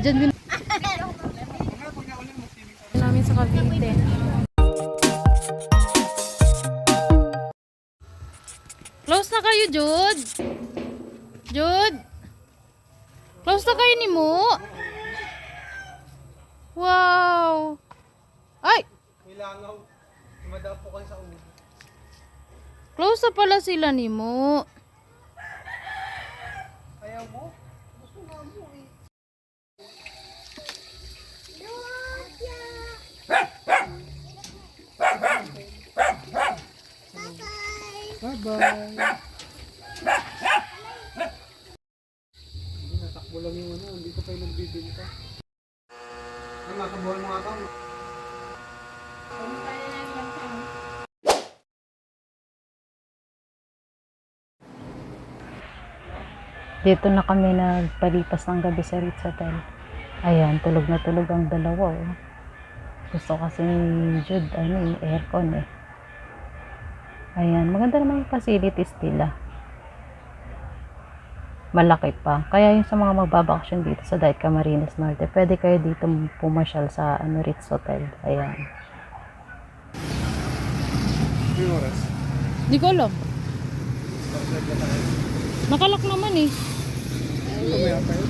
dyan din namin sa Cavite. Close na kayo, Jude. Jude. Close na kayo ni Mo. Wow. Ay. Milangaw. Madapo kayo sa ulo. Close na pala sila ni Mo. Ayaw mo? Gusto nga mo eh. Bye-bye. Hindi, natakbo lang yung ano. Hindi ko kayo nagbibinta. Ay, makabuhan mo nga ka. Dito na kami nagpalipas ng gabi sa Ritz Hotel. Ayan, tulog na tulog ang dalawa. Oh. Gusto kasi ni Jude, aircon eh. Ayan, maganda naman yung facilities nila. Malaki pa. Kaya yung sa mga magbabakasyon dito sa Daet Camarines Norte, pwede kayo dito pumasyal sa Ritz Hotel. Ayan. Yung oras? Di ko alam. Nakalak naman eh. Mamaya pa yun.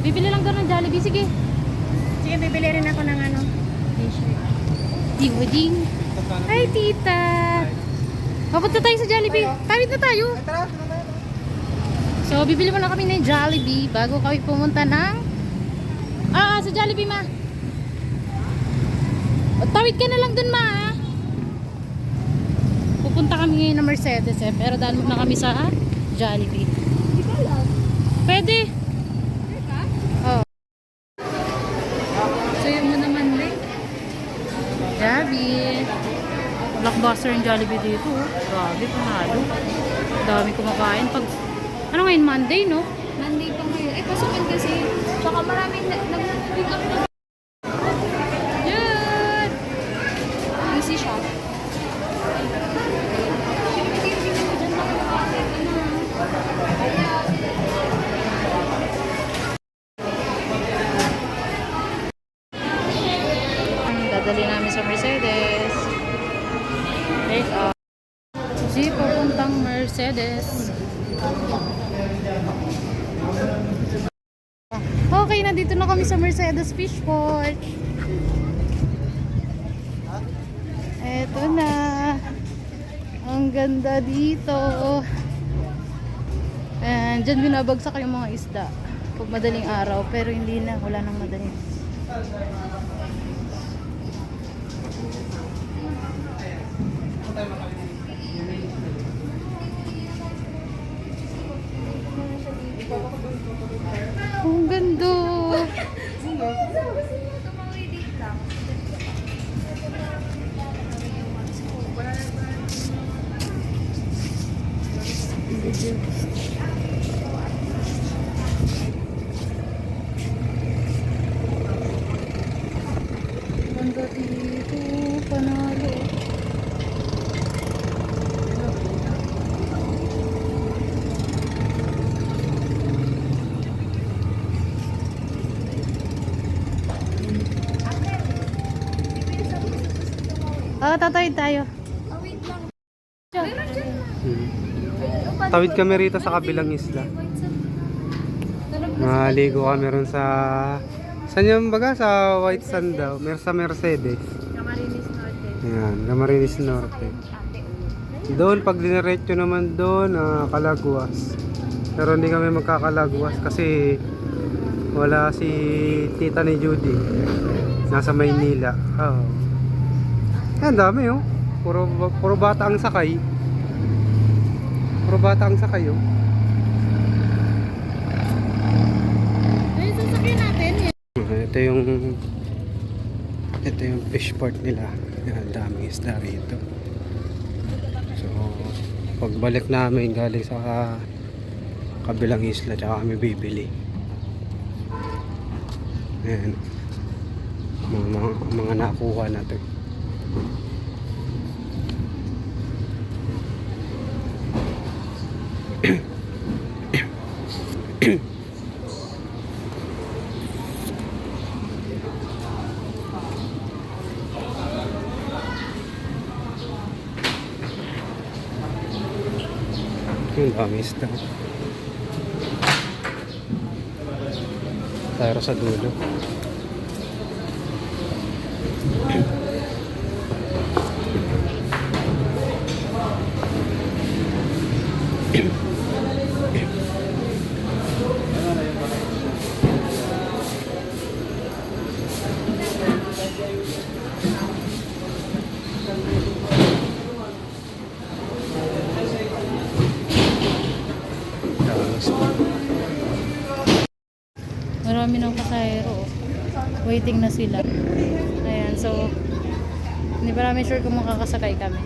Bibili lang daw ng Jollibee. Sige. Sige, bibili rin ako ng ano. T-shirt. Ding. Hi, tita. Papunta tayo sa Jollibee. Tawid na tayo. So, bibili muna kami ng Jollibee bago kami pumunta ng... sa Jollibee, ma. Tawid ka na lang dun, ma. Pupunta kami ngayon ng Mercedes eh. Pero daan muna kami sa Jollibee. Pwede. Oh. So, yun mo naman din. Jollibee. Blockbuster yung Jollibee dito. Oh. Grabe, panalo. Dami kumakain. Ano ngayon? Monday, no? Monday pa ngayon. Eh, pasukan kasi. Tsaka maraming nag-pick up na. Yun! Busy siya. Dadali namin sa Mercedes. Take off. Si papuntang Mercedes. Okay, nandito na kami sa Mercedes Fishport. Eto na. Ang ganda dito. And dyan binabagsak yung mga isda. Pag madaling araw, pero hindi na. Wala nang madaling. Ang ganda. Ganda dito, panalo. Tatawid tayo. Wait lang. Tawid kami rito sa kabilang isla. Maligo kami ron sa... Saan yung baga? Sa White Sand daw. Sa Mercedes. Camarines Norte. Ayan, Camarines Norte. Doon, pag diniretso naman doon, Calaguas. Pero hindi kami magkakalagwas kasi wala si tita ni Judy. Nasa Maynila. Oh. Ang dami oh. Puro bata ang sakay. Puro bata ang sakay oh. Ay, sasakyan natin. Ito yung fish port nila. Yan, daming isda rito. So, pagbalik namin galing sa kabilang isla, tsaka kami bibili. Ayan. Mga nakuha natin. Yung dami isda. Tayo sa dulo. Dami isda. Marami ng pasahero. Waiting na sila. Ayan, so hindi pa namin sure kung makakasakay kami.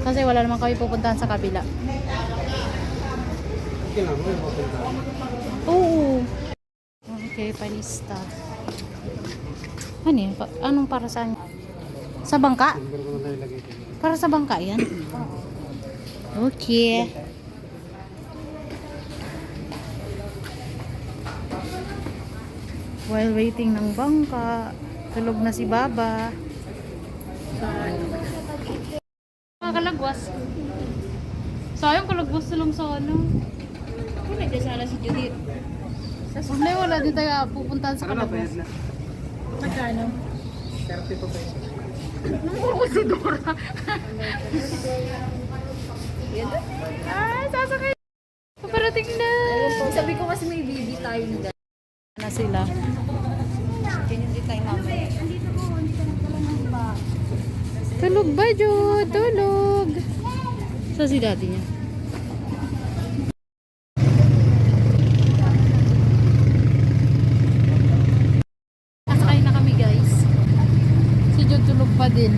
Kasi wala naman kami pupuntahan sa kabila. Oo. Okay, palista. Ano yan? Anong para saan? Sa bangka? Para sa bangka yan? Okay. While waiting ng bangka, tulog na si Baba. Mga kalagwas. Sayang kalagwas na lang sa ano. Wala dyan sana si Judith. Wala din tayo pupuntahan sa kalagwas. Magkano? 32 pesos. Nung si Dora. Ay, sasakay. Paparating na. Sabi ko kasi may baby tayo dyan. Na sila. Hindi tayo mamaya. Tulog ba, Jude? Tulog. Sa si daddy niya. Nasakay na kami, guys. Si Jude tulog pa din.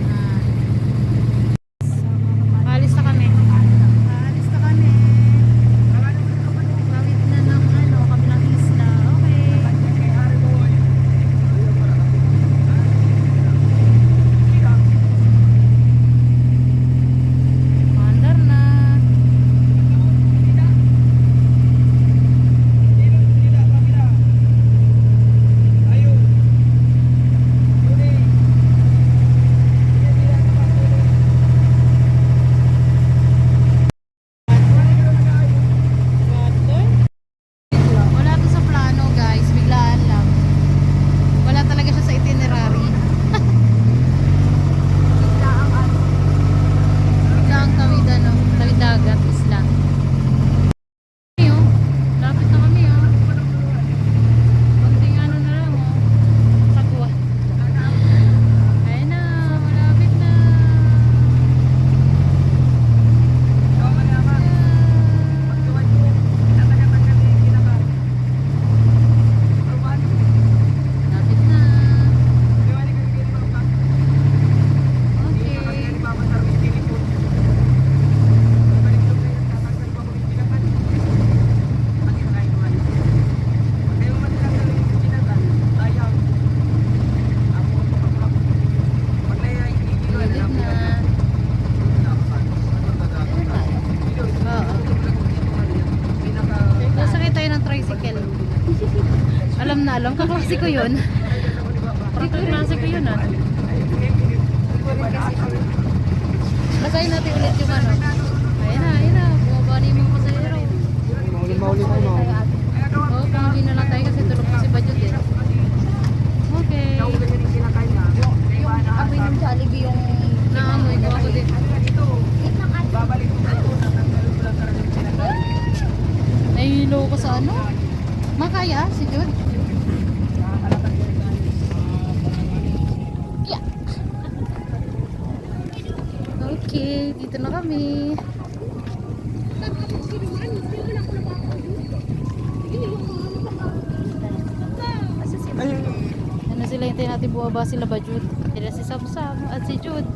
Alis na kami. Alis na kami. Kawit na ng kabilang isla. Okay. Mandar na. Wala to sa plano, guys. Biglaan lang. Wala talaga siya sa itinerary. Biglaan tawid tawid dagat, isla. Lapit na kami, oh. Konting ano na lang, oh. Sagwa. Ayun na, malapit na. Lapit na. Okay. Ulit na. Oo. Nasakay tayo ng tricycle. Alam na alam. Kaklase ko yun. Kaklase ko yun, ah. Basahin natin ulit yung ano. Ayun na. Bumaba na yung mga pasahero. Mauli tayo, mauli. Oo, panguli na lang tayo kasi tulog na si Bajud eh. Okay. Amoy ng Jollibee yung... Naamoy ko ako din. Nahihilo ko sa ano? Makaya si Jude. Yeah. Okay, dito na kami. Ano sila, hintayin natin buwaba sila ba Jude? Sila si Samsam at si Jude.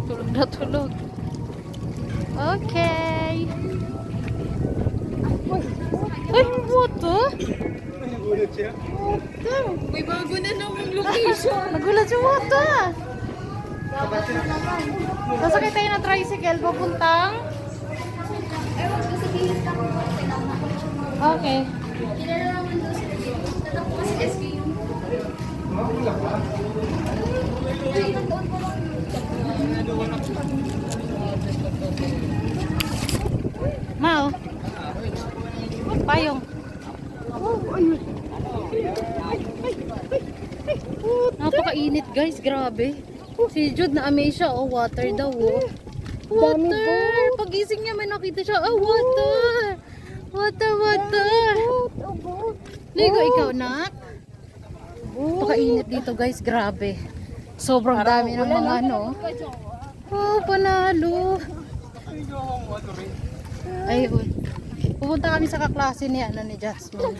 Tulog na tulog. Okay. Ay, what the? Nagulat siya. May bago na namang location. Nagulat si Wata. Sasakay tayo ng tricycle papuntang Ewan ko sa gilid lang. Okay. Kinalaman daw sila dito. Tatakbo kasi SKU. Ay, ilang taon pa lang yun. Mao. Payong. Napakainit guys, grabe. Si Jude na amaze siya, oh, water daw, oh. Water! Pagising niya may nakita siya, oh, water! Water! Ligo ikaw, nak? Napakainit dito guys, grabe. Sobrang dami ng mga ano. Oh, panalo. Ayun. Pupunta kami sa kaklase ni Jasmine.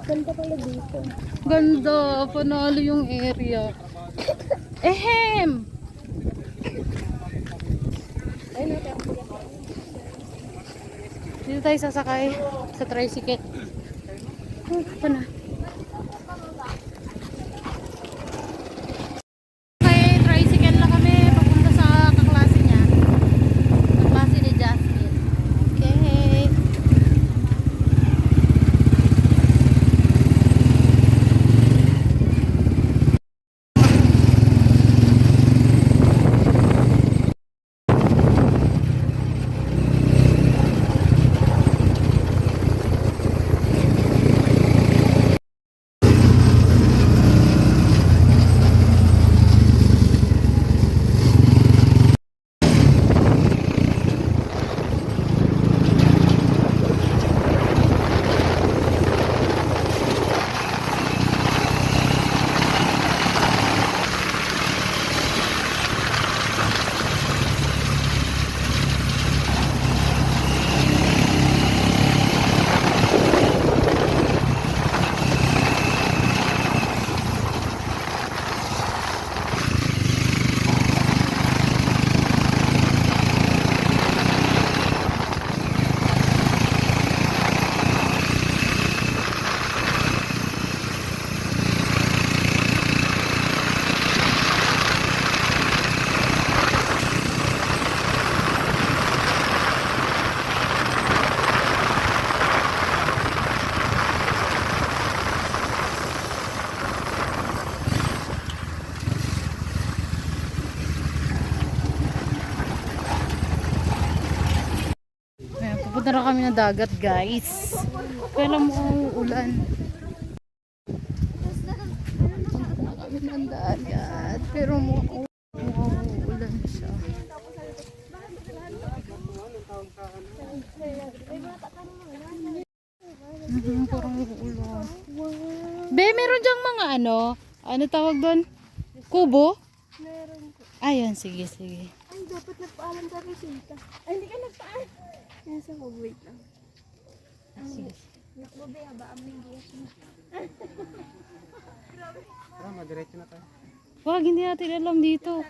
Ganda pala dito. Ganda, panalo yung area. Ehem! Dito tayo sasakay sa tricycle. Oh, pana. Okay, tricycle na kami papunta sa kaklase niya. Kaklase ni Jasmine. Okay. Ayan, pupunta na kami ng dagat guys. Kailan mo ulan? Pupunta na kami ng dagat. Pero mukhang ulan siya. Parang ulan. Be, meron dyang mga ano tawag doon? Kubo? Meron ko. Ayun, sige. Ay, dapat nagpaalam ka kay Sinta. Ay, hindi ka nagpaalam. Nasa ko, wait lang. Sige. Nakbabaya ba ang minggiyas mo? Tara, madiretso na tayo. Wag, hindi natin alam dito.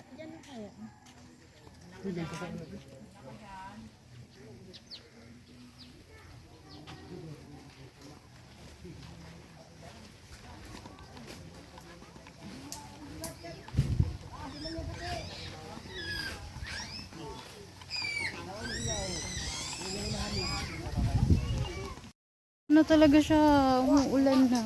Ano talaga siya, umuulan na.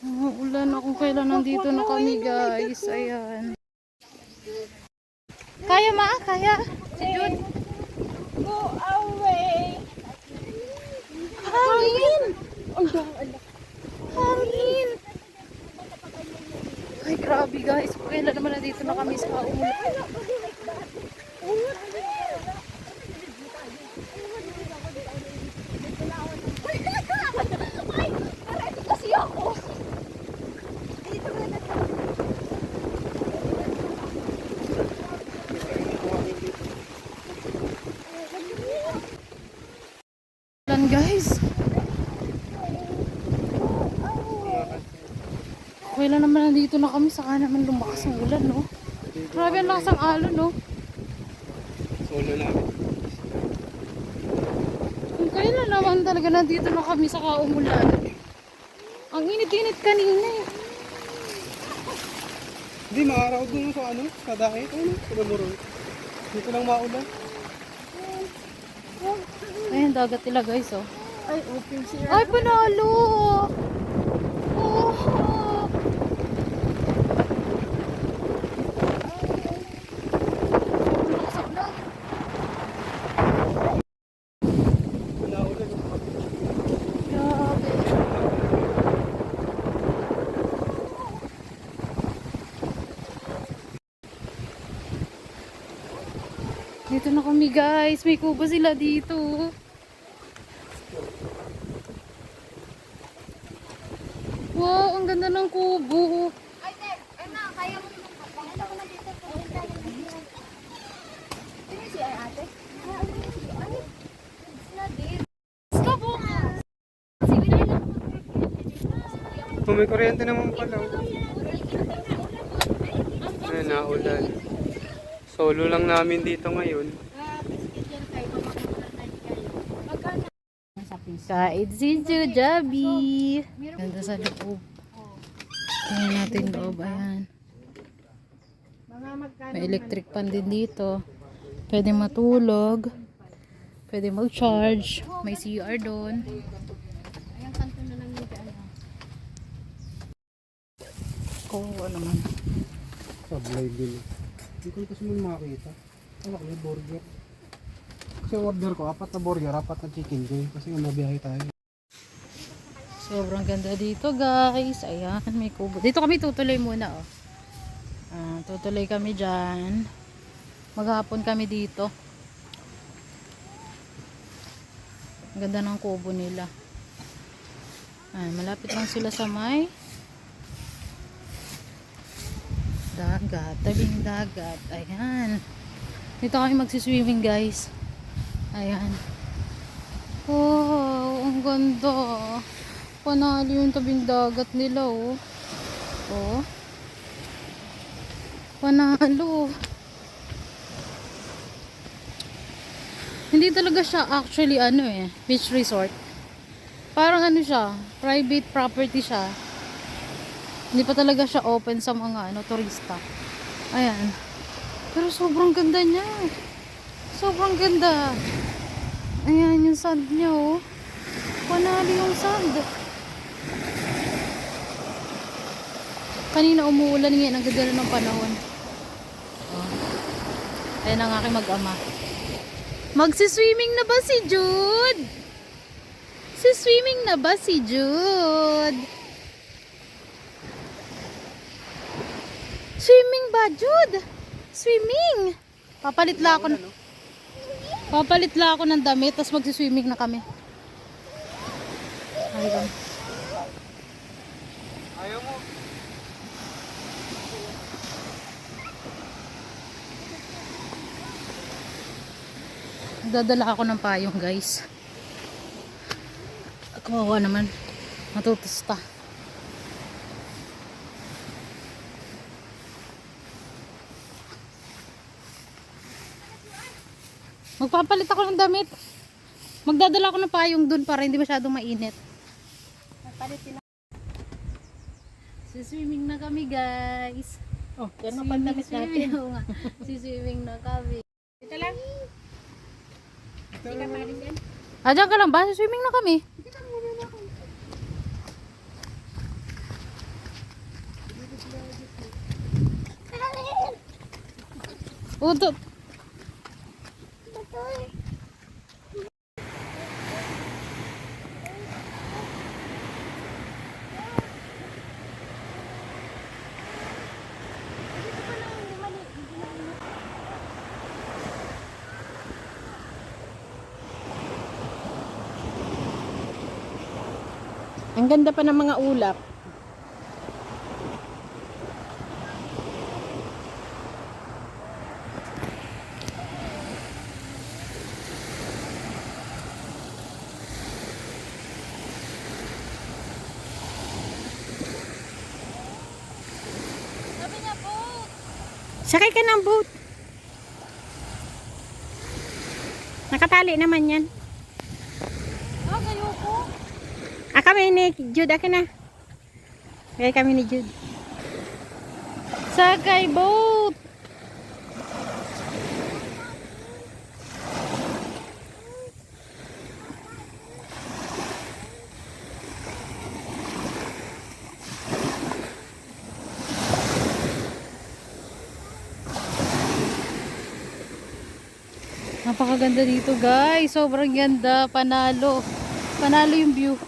Umuulan na kung kailan nandito na kami guys. Ayan. Kaya kaya? Si Jude. Go away! Hangin! Ang dahil. Hangin! Ay grabe guys. Kung kailan naman nandito na kami sa umulan. Ay! Ready kasi ako! Ulan guys. Kailan naman nandito na kami, saka naman lumakas ang ulan, no? Grabe ang lakas ang alon, no? Solo namin. Kung kailan naman talaga nandito na kami, saka umulan. Ang init-init kanina, eh. Hindi, maaraw doon sa ano, sa dahit. Ano, sa Gamurong. Dito lang maulan. Ayun, dagat nila guys, oh. Ay, open siya. Ay, panalo! Oh! Naulan. Grabe. Dito na kami guys. May kubo sila dito. Wow, ang ganda ng kubo. Ay, Deb, ano, kaya mo naman. Ano ko na dito? Sino si ate? Ano? It's not this. Stop mo! Sige na lang. Kung may kuryente naman pala. Ay, naulan. Solo lang namin dito ngayon. Kain si Jujabi. Ganda sa loob. Tingnan natin loob. Ayan. May electric pan din dito. Pwede matulog. Pwede mag-charge. May CR doon. Ayang kanto na lang yung ano. Oo naman. Sablay din. Hindi ko kasi mo makakita. Ano ko, may burger. Kasi order ko, 4 na burger, 4 na chicken joy. Kasi nga mabiyahe tayo. Sobrang ganda dito guys. Ayan, may kubo. Dito kami tutuloy muna oh. Tutuloy kami dyan. Maghapon kami dito. Ang ganda ng kubo nila. Malapit lang sila sa may dagat. Tabing dagat. Ayan. Dito kami magsiswimming guys. Ayan. Wow, ang ganda. Panalo yung tabing dagat nila oh. Oh. Panalo. Hindi talaga siya actually ano beach resort. Parang ano siya, private property siya. Hindi pa talaga siya open sa mga turista. Ayan. Pero sobrang ganda niya. Sobrang ganda. Ayan yung sand niya oh. Panalo yung sand. Kanina umuulan ngayon, ang ganda ng panahon. Oh. Ayan ang aking mag-ama. Magsiswimming na ba si Jude? Siswimming na ba si Jude? Swimming ba, Jude? Swimming. Papalit lang ako ng damit, tapos magsiswimming na kami. Ayun. Ayaw mo. Dadala ako ng payong guys. Kawawa naman. Matutusta. Magpapalit ako ng damit. Magdadala ako ng payong dun para hindi masyadong mainit. Siswimming na kami guys. Oh, yan ang pandamit natin. Siswimming na kami. Ito lang. Hindi ka palis yan. Diyan ka lang ba? Siswimming na kami. Udot. Ang ganda pa ng mga ulap. Sabi niya po. Sakay ka ng boat. Nakatali naman yan. Kayo po. Kami ni Jude, akin na. Kaya kami ni Jude. Sakay boat! Napakaganda dito guys. Sobrang ganda. Panalo. Panalo yung view.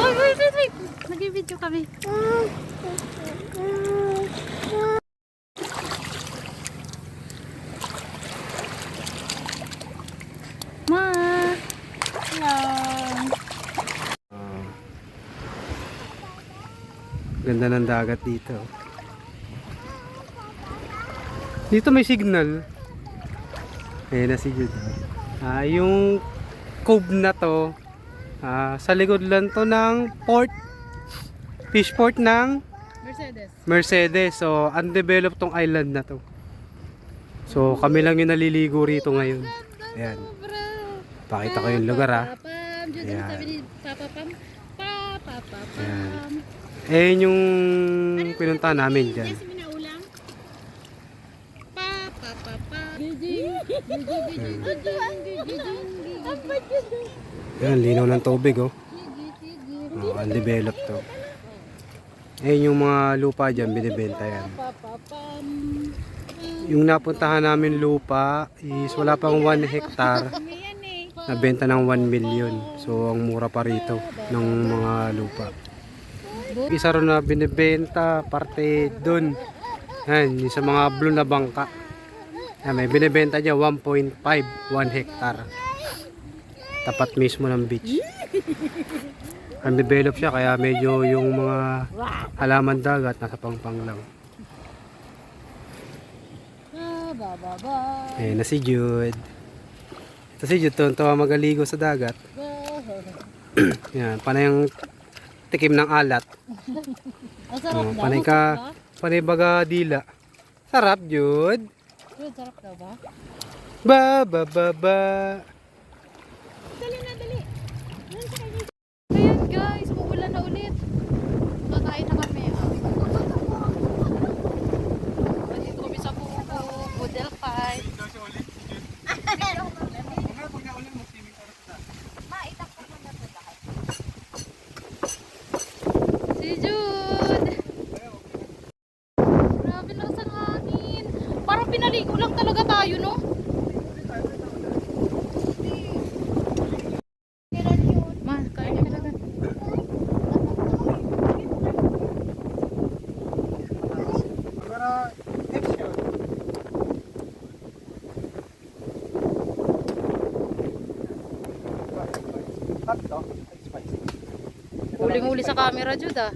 Oh, wait. Nag-video kami. Ma! Yan. Ganda ng dagat dito. Dito may signal. Ayan na si Jude. Yung cove na to, sa likod lang to ng port. Fish port ng Mercedes. So, undeveloped tong island na to. So, kami lang yung naliligo rito ngayon. Ayan. Pakita ko yung lugar ha. Ayan. Ayan. Ayan yung pinunta namin dyan. Ayan, linaw ng tubig oh. Undeveloped to. Ayan yung mga lupa dyan, binibenta yan. Yung napuntahan namin lupa is wala pang 1 hectare. Nabenta ng 1 million. So ang mura pa rito ng mga lupa. Isa rin na binibenta parte dun. Yan, yung sa mga blue na bangka. Yan, may binibenta dyan 1.5, 1 hectare. Tapat mismo ng beach. Undeveloped siya kaya medyo yung mga halaman dagat nasa pangpang lang. Ayan na si Jude. Ito si Jude, tuwa magaligo sa dagat. Yan, panay ang tikim ng alat. Panay baga dila. Sarap Jude. Sarap daw ba? Ba. Dali. Ayan guys, uulan na ulit. Kakain na kami. Nandito kami sa Budel Fight. Si Jude! Grabe lang sa hangin. Parang pinaligo lang talaga tayo, no? Ma, kain ka talaga. Huling-huli sa camera, Jude, ah.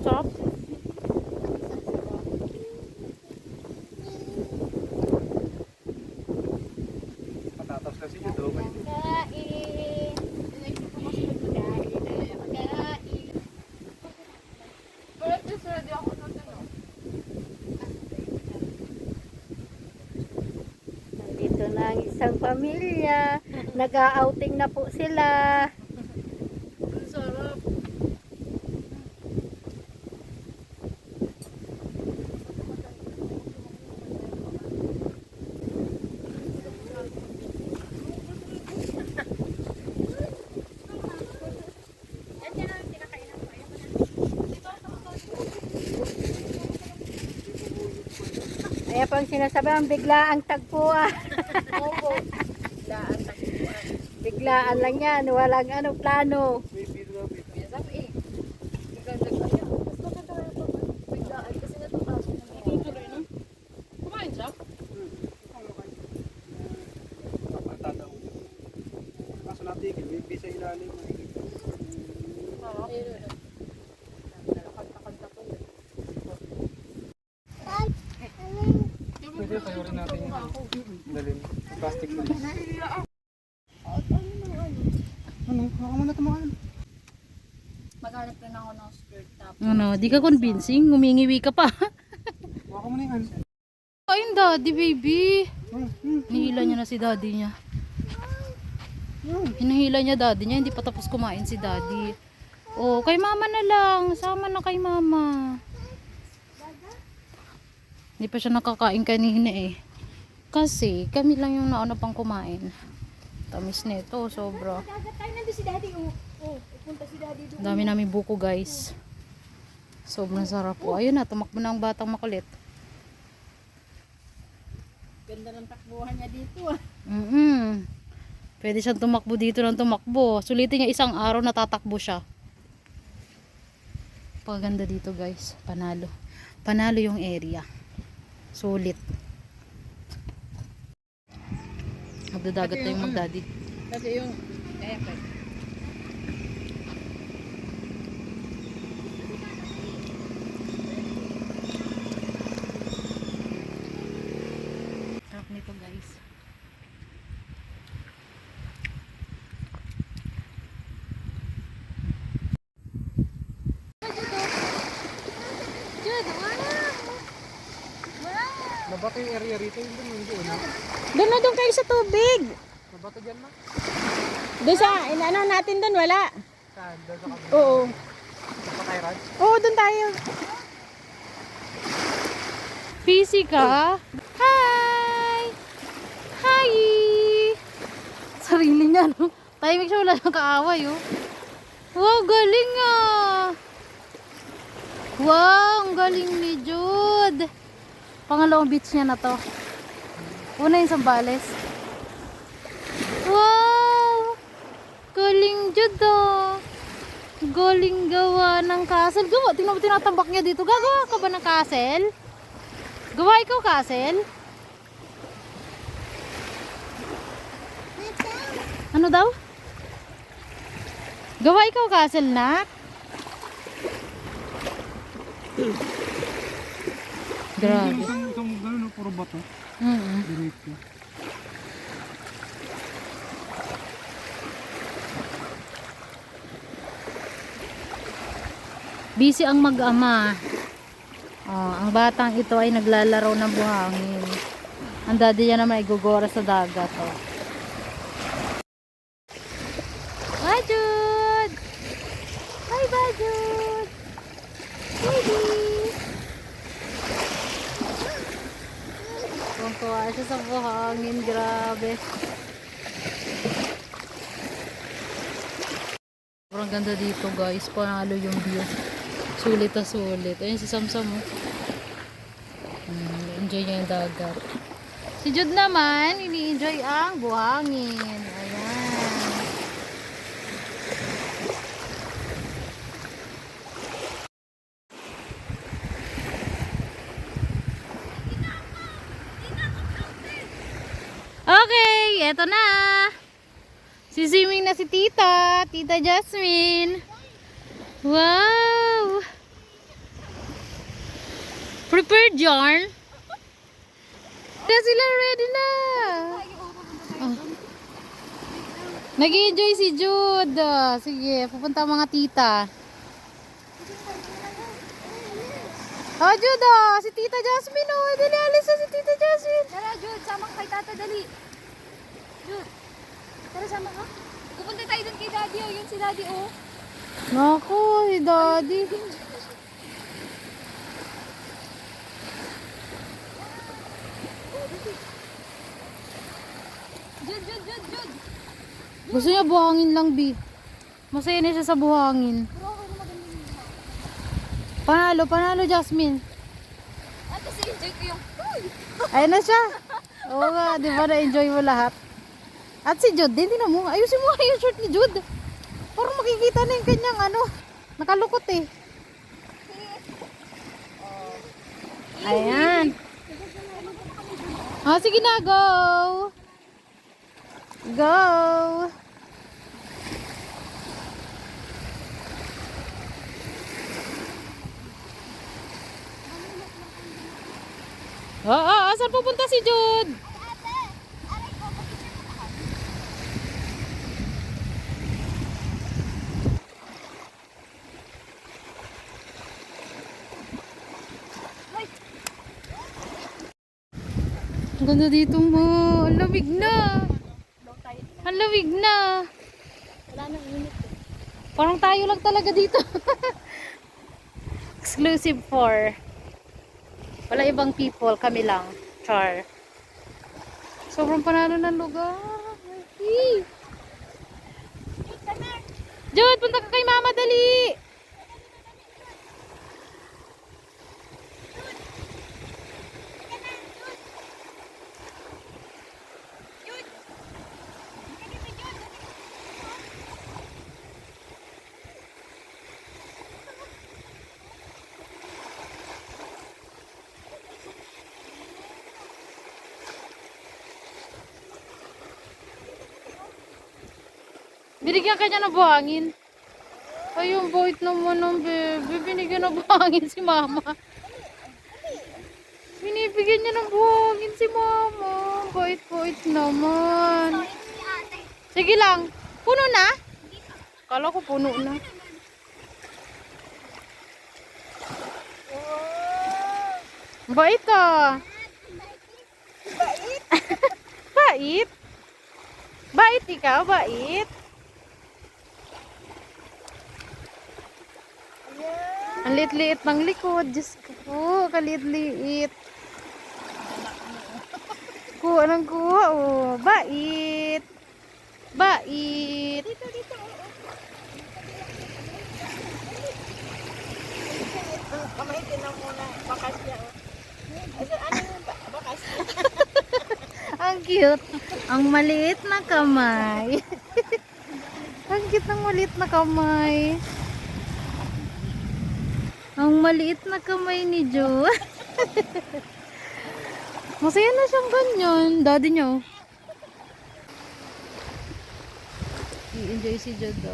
Sarap. Patatas kasi yun daw. Dito na ang isang pamilya. Nag-outing na po sila. Sarap. Kaya pang sinasabi ang biglaang tagpuan. Opo. Laan tagpuan. Biglaan lang yan, walang ano plano. Minsan eh. Biglang nag-aya. Mas maganda nga ito. Biglaan kasi natutaso na mga. Tutuloy na. Kumain siya? Papata daw. Kaso natigil, may bisa ilalim. Pwede tayo rin natin yung dalhin. Plastic na. Ano? Baka mo na tumakan. Maghanap rin ako ng skirt top. Ano, di ka convincing, humingiwi ka pa. Baka mo na yan. Ayun daddy baby. Nihila niya na si daddy niya. Hinahila niya daddy niya, hindi pa tapos kumain si daddy. Oh, kay mama na lang. Sama na kay mama. Hindi pa siya nakakain kanina eh. Kasi kami lang yung nauna pang kumain. Tamis nito, sobra. Dagat tayo, nandun si daddy. Oh, pupunta si daddy doon. Dami namin buko guys. Sobrang sarap po. Ayun na, tumakbo na ang batang makulit. Ganda ng takbuhan niya dito ah. Pwede siyang tumakbo dito ng tumakbo. Sulitin niya isang araw natatakbo siya. Paganda dito guys. Panalo. Panalo yung area. Sulit. Magdadagat na yung magdaddy. Kasi yung effect. Sarap nito guys. Nabato yung area rito, hindi una. Doon kayo sa tubig. Nabato dyan ma? Doon sa, inaano natin doon, wala. Saan? Doon sa kabila. Oo. Sa kay Raj? Oo, doon tayo. Busy ka? Hi! Hi! Sarili niya, no? Tahimik siya, wala nang kaaway, oh. Wow, galing ah! Wow, ang galing ni Jude. Pangalawang beach niya na to. Una yung Sambales. Wow! Galing Jude, oh. Galing gawa ng castle. Gawa, tingnan mo tinatambak niya dito. Gagawa ka ba ng castle? Gawa ikaw castle? Ano daw? Gawa ikaw castle, nak? Grabe. Isang gano'n, puro bato. Diretso. Busy ang mag-ama. Oh, ang batang ito ay naglalaro ng buhangin. Ang daddy niya naman ay gugora sa dagat. Oh. Hi, Jude! Hi, bye, Jude! Baby! Tuwa siya sa buhangin. Grabe. Sobrang ganda dito guys. Panalo yung view. Sulit na sulit. Ayun si Samsam oh. Enjoy niya yung dagat. Si Jude naman, ini-enjoy ang buhangin. Ayan. Okay, eto na. Siswimming na si Tita. Tita Jasmine. Wow! Prepared yarn? Na sila ready na. Oh. Nag-enjoy si Jude. Sige, pupunta ang mga tita. Oh, Jude, si Tita Jasmine, oh. Dali, alis na si Tita Jasmine. Tara, Jude, sama ka kay Tata, dali. Jude, tara, sama ka. Pupunta tayo dun kay Daddy, oh. Yun si Daddy, oh. Naku, si Daddy. Jude. Gusto niya buhangin lang, B. Masaya na siya sa buhangin. Panalo, Jasmine. At kasi enjoy ko yung Ayun na siya. Oo nga, di ba na-enjoy mo lahat? At si Jude, din na mo. Ayusin mo nga yung short ni Jude. Parang makikita na yung kanyang ano. Nakalukot eh. Ayan. Ah, sige na, go. Go. Oo, saan pupunta si Jude? Ang ganda dito mo. Ang lamig na. Ang lamig na. Wala nang init. Parang tayo lang talaga dito. Exclusive for. Wala ibang people. Kami lang. Char. Sobrang panalo ng lugar. Ay. Jude, punta ka kay mama dali. Binigyan ka niya ng buhangin. Ay, yung bait naman ng bebe. Binigyan ng buhangin si mama. Binibigyan niya ng buhangin si mama. Bait-bait naman. Sige lang. Puno na? Kala ko puno na. Bait ka. Bait? Bait? Bait ikaw? Bait? Ang liit-liit ng likod. Diyos ko, kaliit-liit. Kuha ng kuha, oh. Bait. Bait. Dito, dito. Kamaitin na muna. Bakas niya. Ano yung bakas niya? Ang cute. Ang maliit na kamay. Ang cute ng maliit na kamay. Ang maliit na kamay ni Joe. Masaya na siyang ganyan. Daddy niyo. I-enjoy si Joe do.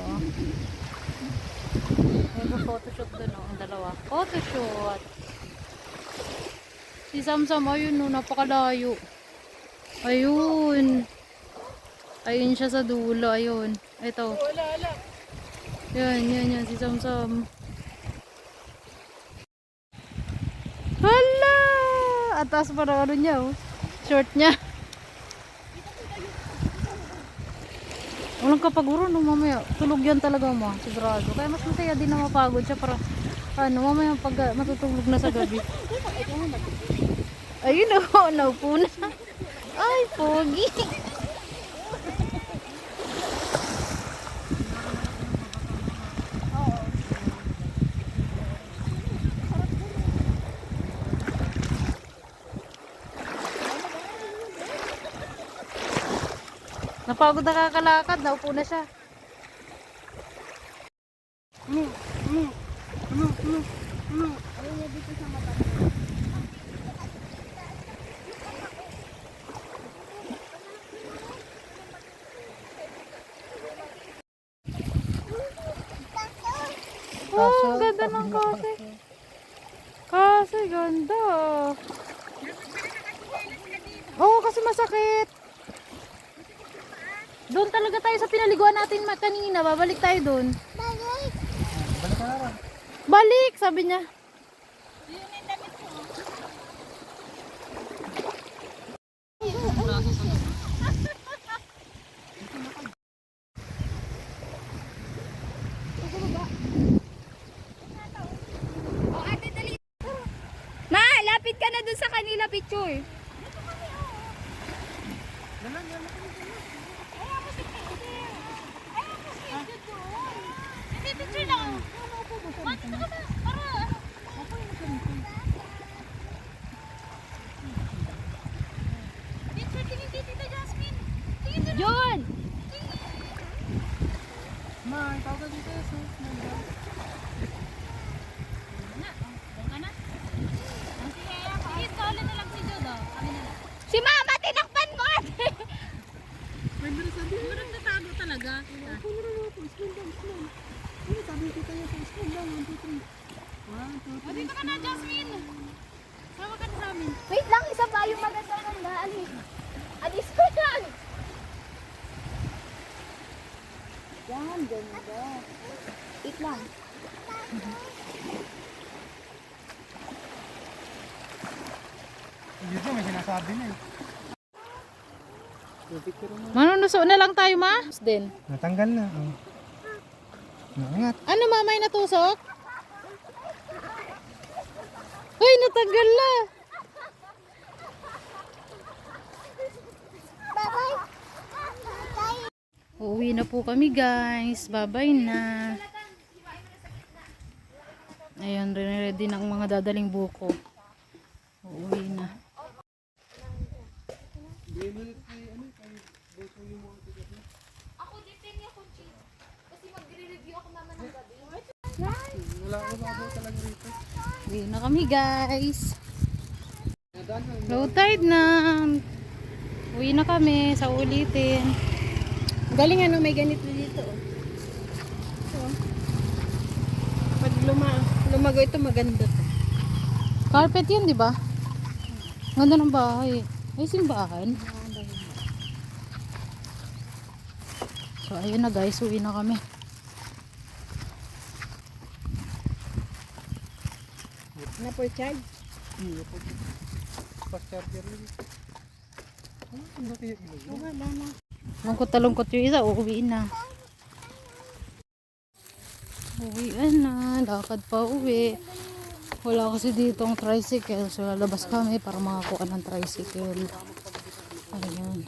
May photoshoot doon ang dalawa. Photoshoot. Si Samsam, ayun no, napakalayo. Ayun. Ayun siya sa dulo, ayun. Ito. Yan, si Samsam. Hala! Atas para ano niya, oh. Short niya. Walang kapaguro, no, mamaya. Tulog yan talaga mo, sigurado. Kaya mas masaya din na mapagod siya para, ano, mamaya pag matutulog na sa gabi. Ayun, oh, naupo na. Ay, pogi. Napagod na kakalakad, naupo na siya. Oh, ang ganda ng kasi. Kasi ganda. Oo, kasi masakit. Doon talaga tayo sa pinaliguan natin kanina. Babalik tayo doon. Balik! Balik, sabi niya. Ma, lapit ka na dun sa kanila picture. Dito ka na, Jasmine. Sama ka na sa amin. Wait lang, isa pa yung maganda. Alis. Alis ko yan. Yan, ganda. Wait lang. Dito may sinasabi na eh. Manunuso na lang tayo, ma? Din. Natanggal na. Oh. Naangat. Ano, ma? May natusok? Uy, natanggal na. Uuwi na po kami, guys. Bye-bye na. Ayan, ready na ang mga dadaling buko. Uuwi na. Ako, depende ako, Chief. Kasi magre-review ako naman ng gabi. Wala ko babaw talaga rito. Uwi na kami, guys. Low tide na. Uwi na kami sa ulitin. Galing ano, may ganito dito. Pag lumago ito, maganda to. Carpet yun, di ba? Ganda ng bahay. Ay, simbahan. So, ayun na guys. Uwi na kami. Na for charge. Fast charger rin. Ano ba kaya ilaw? Wala na. Lungkot na lungkot yung isa. Uuwi na. Uwi na. Lakad pa uwi. Wala kasi dito ang tricycle. So, lalabas kami para makakuha ng tricycle. Ayan.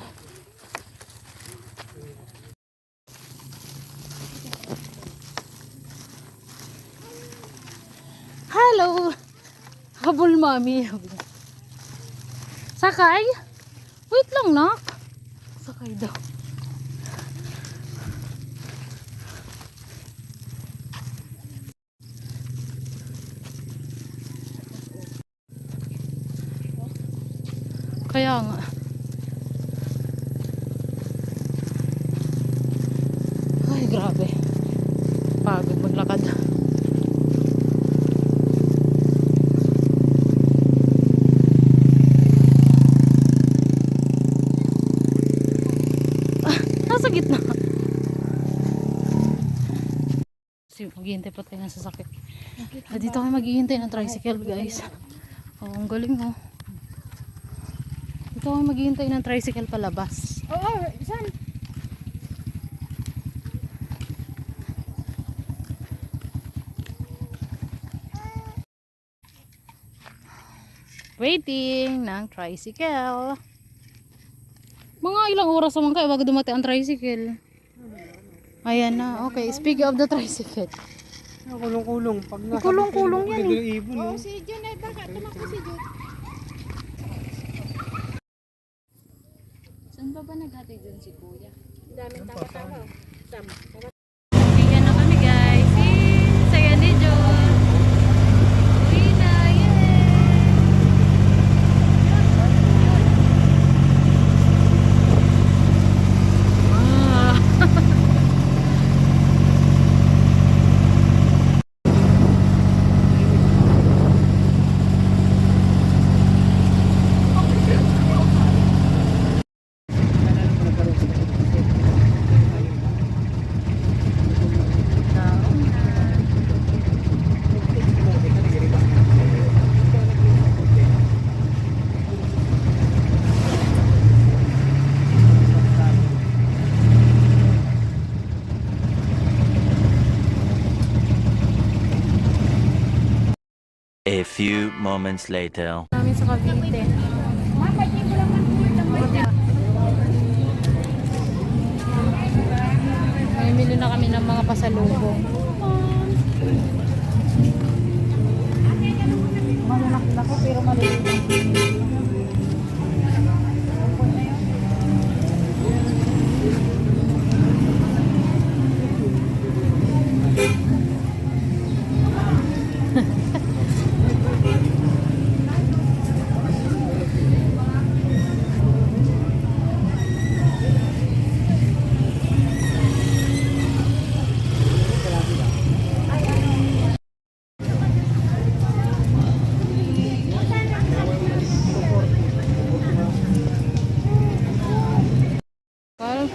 Hello! Habol, mami. Sakay? Wait lang, nak. Sakay daw. Kaya nga. Ay, grabe. Pagod maglakad. Nasa gitna. Kasi maghihintay pa tayo ng sasakyan. Dito kami maghihintay ng tricycle, guys. Oh, ang galing, oh. Dito kami maghihintay ng tricycle palabas. Oo, saan? Waiting ng tricycle. Mga ilang oras naman kayo bago dumating ang tricycle. Ayan na. Okay, speaking of the tricycle. Kulong-kulong. Pag nasa Kulong-kulong yan, bigla ibon eh. Si John ay baka tumakbo si John. Saan ba naghatid dun si Kuya? Daming tawa-tawa. Ayan na kami, guys. Saya ni John. Uwi na. Yay! Ah. A few moments later. Namin sa Cavite. Mamimili na kami ng mga pasalubong. Malalaki na ko pero maliit.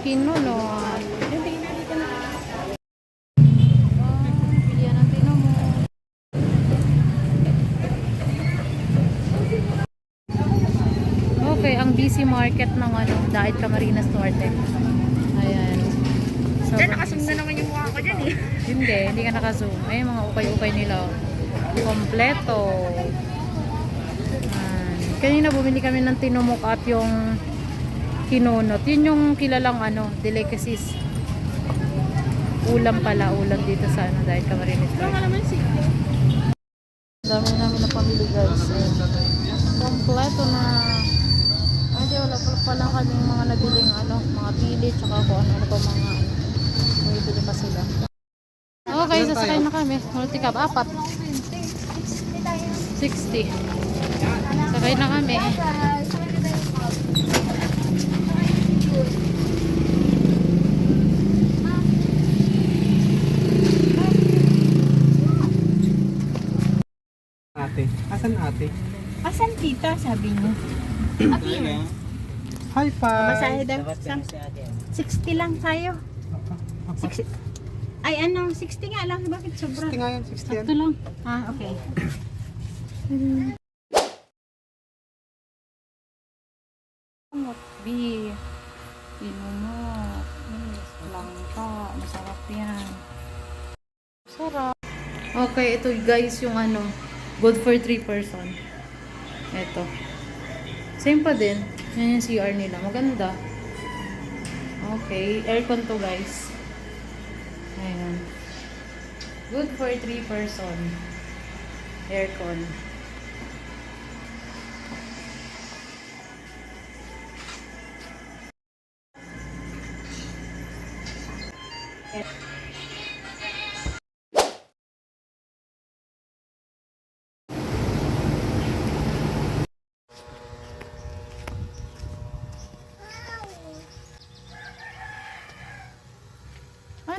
Kinunod. Pilihan ng tinamo. Okay, ang busy market ng Dait Camarines Norte. Ayan. Diyan, nakazoom na naman yung mukha ko dyan eh. Hindi ka nakazoom. Ay, mga ukay-ukay nila. Kompleto. Ayan. Kanina bumili kami ng tinumok at yung kinunot. Yun yung kilalang delicacies. Ulam pala, ulam dito sa Dait Camarines Norte. Dami namin na pamili guys. Ayan. Kompleto na. Ay, wala pala kaming mga nabiling mga pili, tsaka kung ano pa mga bili pa sila. Okay, sasakay na kami. Multicab, 4. 60. Sakay na kami. Ate. Asan ate? Asan tita, sabi niyo? High five! Masahe daw. 60 lang tayo. 60. Ay, 60 nga lang. Bakit sobra? 60 nga yan, 60 yan. Ito lang. Ah, okay. B. Inumot. Langka. Masarap yan. Sarap. Okay, ito guys yung good for 3 person. Ito. Same pa din. Yan yung CR nila. Maganda. Okay. Aircon to guys. Ayan. Good for 3 person. Aircon.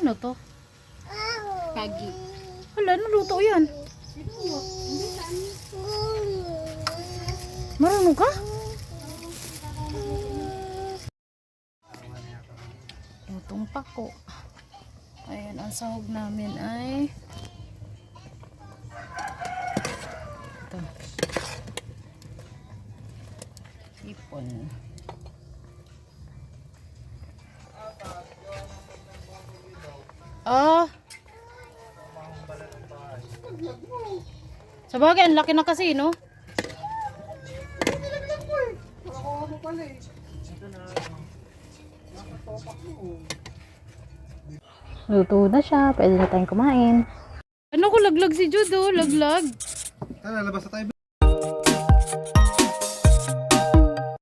Ano to? Kagi. Hala, naluto yan. Marunong ka? Lutong pako. Ayan, ang sahog namin ay ito. Ipon. Ah. Sa bagay, ang laki na kasi, no? Luto na siya. Pwede na tayong kumain. Ano ko laglag si Jude, oh. Laglag. Tara, labas na tayo,